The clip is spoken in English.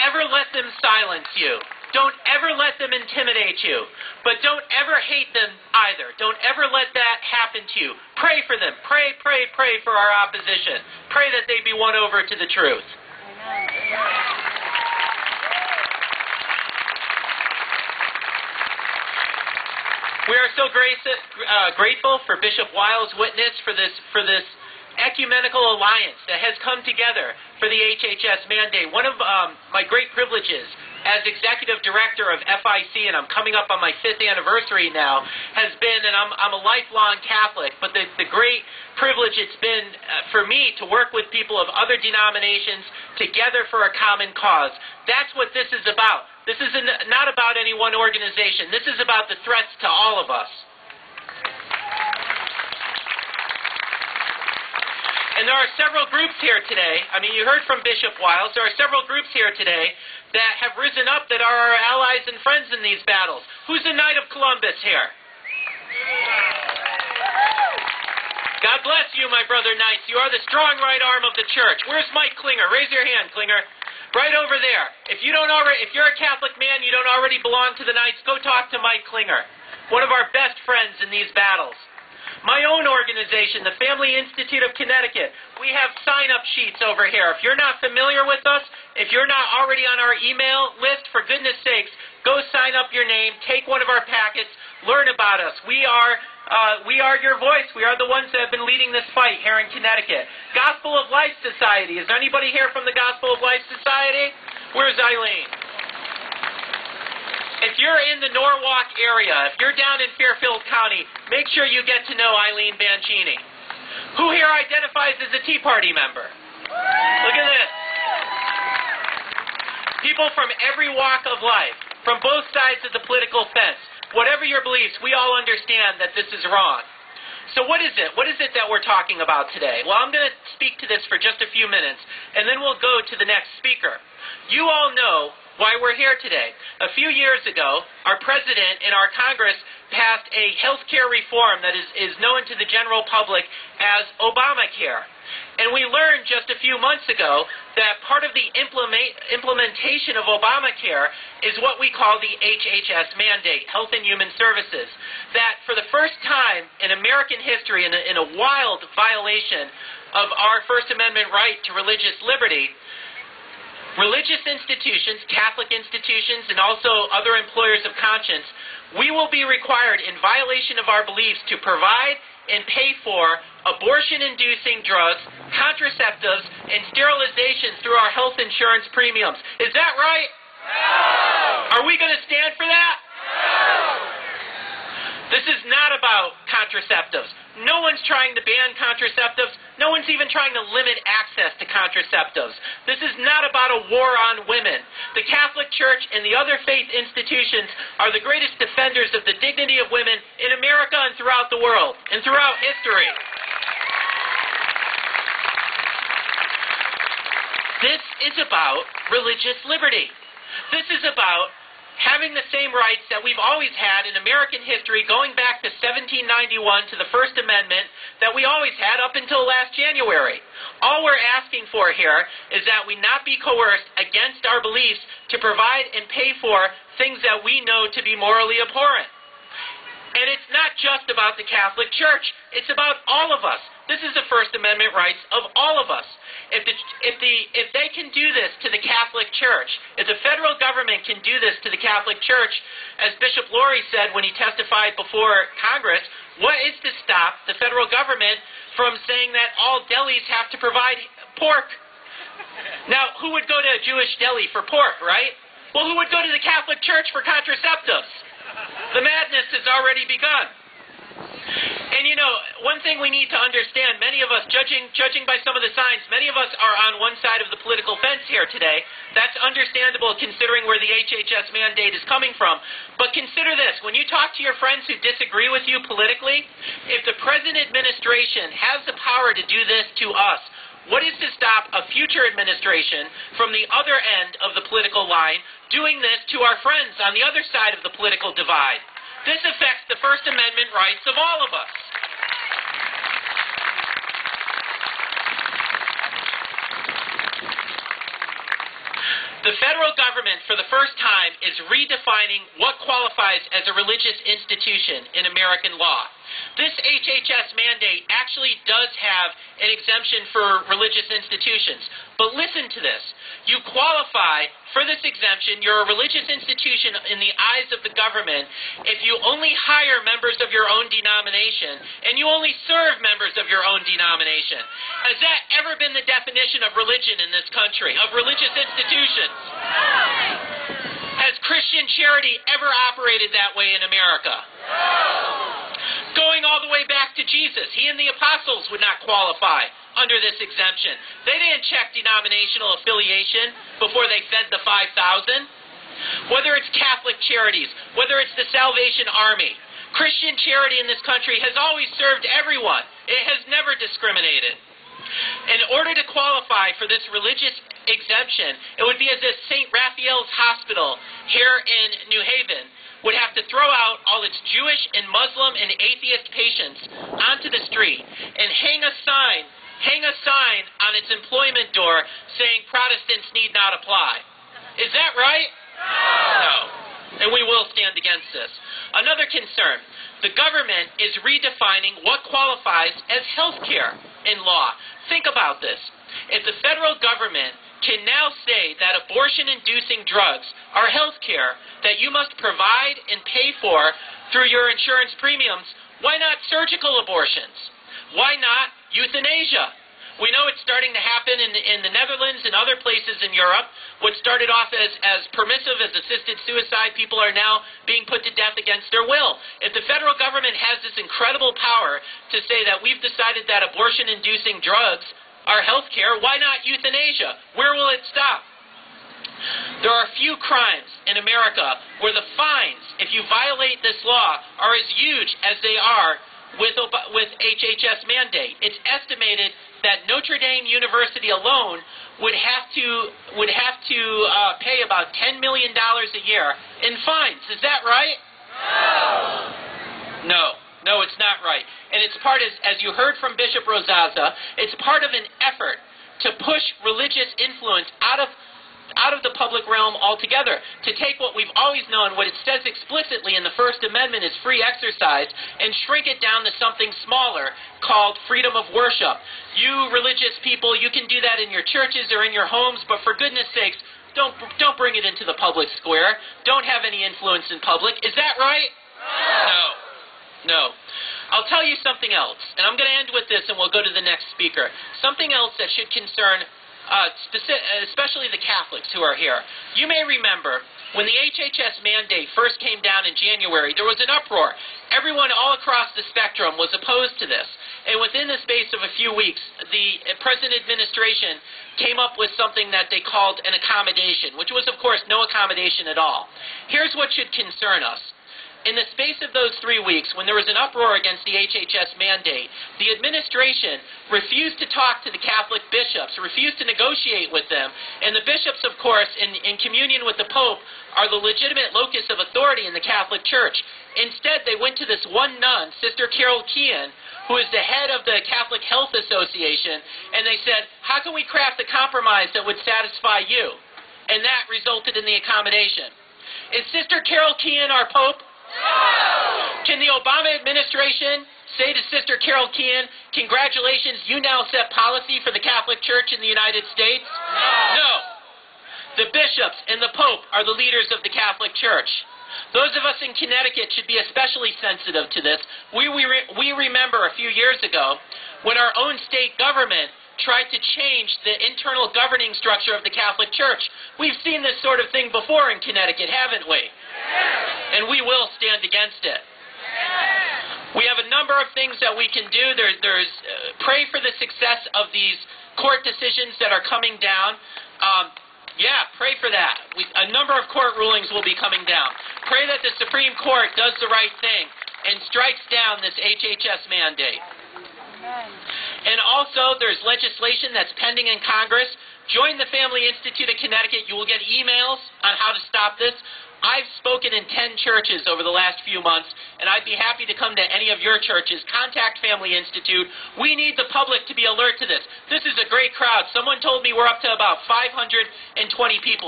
ever let them silence you. Don't ever let them intimidate you. But don't ever hate them either. Don't ever let that happen to you. Pray for them. Pray, pray, pray for our opposition. Pray that they be won over to the truth. We are so grateful for Bishop Weil's witness for this ecumenical alliance that has come together for the HHS mandate. One of my great privileges as executive director of FIC, and I'm coming up on my 5th anniversary now, has been, and I'm a lifelong Catholic, but the great privilege it's been for me to work with people of other denominations together for a common cause. That's what this is about. This is not about any one organization. This is about the threats to all of us. And there are several groups here today. I mean, you heard from Bishop Wiles. There are several groups here today that have risen up that are our allies and friends in these battles. Who's the Knight of Columbus here? God bless you, my brother knights. You are the strong right arm of the church. Where's Mike Klinger? Raise your hand, Klinger. Right over there. If you're a Catholic man, you don't already belong to the Knights, go talk to Mike Klinger, one of our best friends in these battles. My own organization, the Family Institute of Connecticut, we have sign-up sheets over here. If you're not familiar with us, if you're not already on our email list, for goodness sakes, go sign up your name, take one of our packets, learn about us. We are your voice. We are the ones that have been leading this fight here in Connecticut. Gospel of Life Society. Is there anybody here from the Gospel of Life Society? Where's Eileen? If you're in the Norwalk area, if you're down in Fairfield County, make sure you get to know Eileen Bancini. Who here identifies as a Tea Party member? Look at this. People from every walk of life, from both sides of the political fence. Whatever your beliefs, we all understand that this is wrong. So what is it? What is it that we're talking about today? Well, I'm going to speak to this for just a few minutes, and then we'll go to the next speaker. You all know why we're here today. A few years ago, our president and our Congress passed a health care reform that is known to the general public as Obamacare. And we learned just a few months ago that part of the implementation of Obamacare is what we call the HHS mandate, Health and Human Services. That for the first time in American history, in a wild violation of our First Amendment right to religious liberty, religious institutions, Catholic institutions, and also other employers of conscience, we will be required, in violation of our beliefs, to provide and pay for abortion-inducing drugs, contraceptives, and sterilizations through our health insurance premiums. Is that right? No! Are we going to stand for that? No! This is not about contraceptives. No one's trying to ban contraceptives. No one's even trying to limit access to contraceptives. This is not about a war on women. The Catholic Church and the other faith institutions are the greatest defenders of the dignity of women in America and throughout the world, and throughout history. This is about religious liberty. This is about having the same rights that we've always had in American history, going back to 1791 to the First Amendment, that we always had up until last January. All we're asking for here is that we not be coerced against our beliefs to provide and pay for things that we know to be morally abhorrent. And it's not just about the Catholic Church. It's about all of us. This is the First Amendment rights of all of us. If they can do this to the Catholic Church, if the federal government can do this to the Catholic Church, as Bishop Laurie said when he testified before Congress, what is to stop the federal government from saying that all delis have to provide pork? Now, who would go to a Jewish deli for pork, right? Well, who would go to the Catholic Church for contraceptives? The madness has already begun. And you know, one thing we need to understand, many of us, judging by some of the signs, many of us are on one side of the political fence here today. That's understandable considering where the HHS mandate is coming from. But consider this, when you talk to your friends who disagree with you politically, if the present administration has the power to do this to us, what is to stop a future administration from the other end of the political line doing this to our friends on the other side of the political divide? This affects the First Amendment rights of all of us. The federal government, for the first time, is redefining what qualifies as a religious institution in American law. This HHS mandate actually does have an exemption for religious institutions. But listen to this. You qualify for this exemption, you're a religious institution in the eyes of the government, if you only hire members of your own denomination and you only serve members of your own denomination. Has that ever been the definition of religion in this country, of religious institutions? Has Christian charity ever operated that way in America? Going all the way back to Jesus, he and the apostles would not qualify under this exemption. They didn't check denominational affiliation before they fed the 5,000. Whether it's Catholic charities, whether it's the Salvation Army, Christian charity in this country has always served everyone. It has never discriminated. In order to qualify for this religious exemption, it would be as if St. Raphael's Hospital here in New Haven would have to throw out all its Jewish and Muslim and atheist patients onto the street and hang a sign on its employment door saying Protestants need not apply. Is that right? No. And we will stand against this. Another concern, the government is redefining what qualifies as health care in law. Think about this. If the federal government can now say that abortion-inducing drugs are health care that you must provide and pay for through your insurance premiums, why not surgical abortions? Why not euthanasia? We know it's starting to happen in the Netherlands and other places in Europe. What started off as permissive as assisted suicide, people are now being put to death against their will. If the federal government has this incredible power to say that we've decided that abortion-inducing drugs are health care, why not euthanasia? Where will it stop? There are few crimes in America where the fines, if you violate this law, are as huge as they are with HHS mandate. It's estimated that Notre Dame University alone would have to pay about $10 million a year in fines. Is that right? No, it's not right. And it's part, as you heard from Bishop Rosaza, it's part of an effort to push religious influence out of the public realm altogether, to take what we've always known, what it says explicitly in the First Amendment is free exercise, and shrink it down to something smaller called freedom of worship. You religious people, you can do that in your churches or in your homes, but for goodness sakes, don't bring it into the public square. Don't have any influence in public. Is that right? No. I'll tell you something else, and I'm going to end with this and we'll go to the next speaker. Something else that should concern especially the Catholics who are here. You may remember when the HHS mandate first came down in January, there was an uproar. Everyone all across the spectrum was opposed to this. And within the space of a few weeks, the present administration came up with something that they called an accommodation, which was, of course, no accommodation at all. Here's what should concern us. In the space of those 3 weeks, when there was an uproar against the HHS mandate, the administration refused to talk to the Catholic bishops, refused to negotiate with them, and the bishops, of course, in communion with the Pope, are the legitimate locus of authority in the Catholic Church. Instead, they went to this one nun, Sister Carol Keehan, who is the head of the Catholic Health Association, and they said, how can we craft a compromise that would satisfy you? And that resulted in the accommodation. Is Sister Carol Keehan our Pope? Can the Obama administration say to Sister Carol Keehan, congratulations, you now set policy for the Catholic Church in the United States? No. The bishops and the Pope are the leaders of the Catholic Church. Those of us in Connecticut should be especially sensitive to this. We remember a few years ago when our own state government tried to change the internal governing structure of the Catholic Church. We've seen this sort of thing before in Connecticut, haven't we? And we will stand against it. We have a number of things that we can do. There's pray for the success of these court decisions that are coming down. Pray for that. A number of court rulings will be coming down. Pray that the Supreme Court does the right thing and strikes down this HHS mandate. And also, there's legislation that's pending in Congress. Join the Family Institute of Connecticut. You will get emails on how to stop this. I've spoken in 10 churches over the last few months, and I'd be happy to come to any of your churches. Contact Family Institute. We need the public to be alert to this. This is a great crowd. Someone told me we're up to about 520 people.